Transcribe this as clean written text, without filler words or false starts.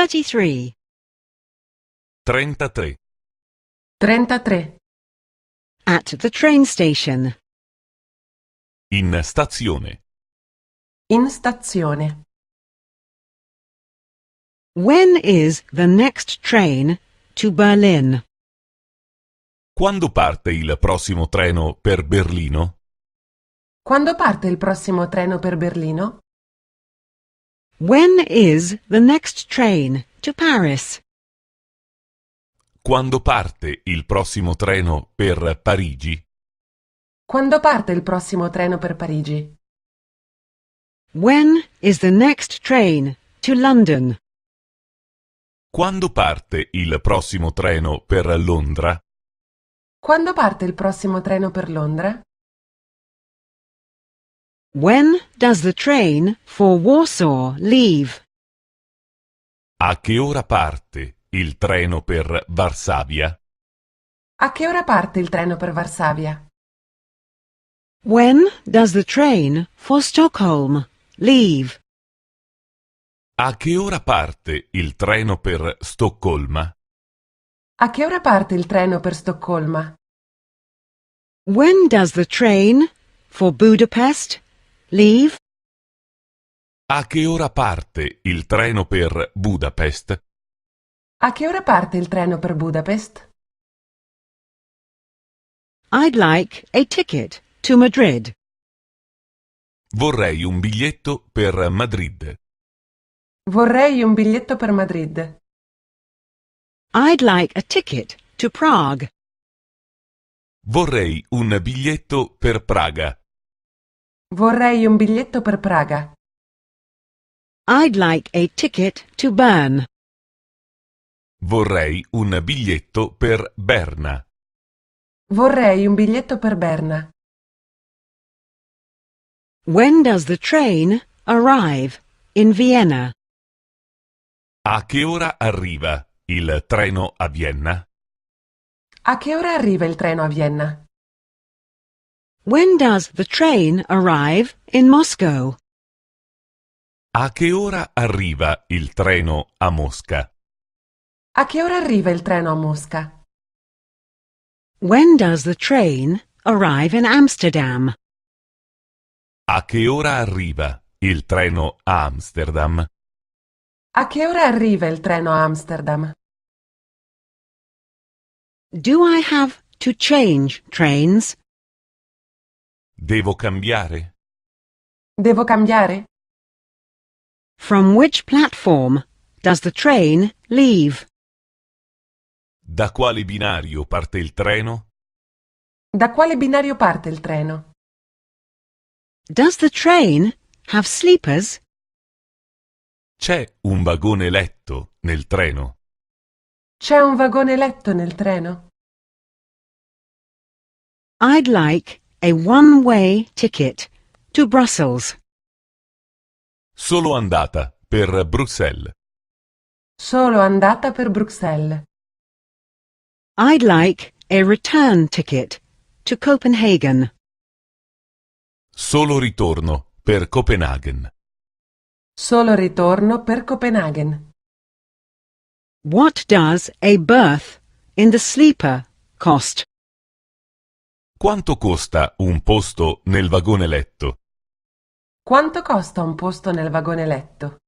33. 33. 33. At the train station. In stazione. In stazione. When is the next train to Berlin? Quando parte il prossimo treno per Berlino? Quando parte il prossimo treno per Berlino? When is the next train to Paris? Quando parte il prossimo treno per Parigi? Quando parte il prossimo treno per Parigi? When is the next train to London? Quando parte il prossimo treno per Londra? Quando parte il prossimo treno per Londra? When does the train for Warsaw leave? A che ora parte il treno per Varsavia? A che ora parte il treno per Varsavia? When does the train for Stockholm leave? A che ora parte il treno per Stoccolma? A che ora parte il treno per Stoccolma? When does the train for Budapest leave? A che ora parte il treno per Budapest? A che ora parte il treno per Budapest? I'd like a ticket to Madrid. Vorrei un biglietto per Madrid. Vorrei un biglietto per Madrid. I'd like a ticket to Prague. Vorrei un biglietto per Praga. Vorrei un biglietto per Praga. I'd like a ticket to Bern. Vorrei un biglietto per Berna. Vorrei un biglietto per Berna. When does the train arrive in Vienna? A che ora arriva il treno a Vienna? A che ora arriva il treno a Vienna? When does the train arrive in Moscow? A che ora arriva il treno a Mosca? A che ora arriva il treno a Mosca? When does the train arrive in Amsterdam? A che ora arriva il treno a Amsterdam? A che ora arriva il treno a Amsterdam? Do I have to change trains? Devo cambiare? Devo cambiare? From which platform does the train leave? Da quale binario parte il treno? Da quale binario parte il treno? Does the train have sleepers? C'è un vagone letto nel treno? C'è un vagone letto nel treno? I'd like a one-way ticket to Brussels. Solo andata per Bruxelles. Solo andata per Bruxelles. I'd like a return ticket to Copenhagen. Solo ritorno per Copenhagen. Solo ritorno per Copenhagen. What does a berth in the sleeper cost? Quanto costa un posto nel vagone letto? Quanto costa un posto nel vagone letto?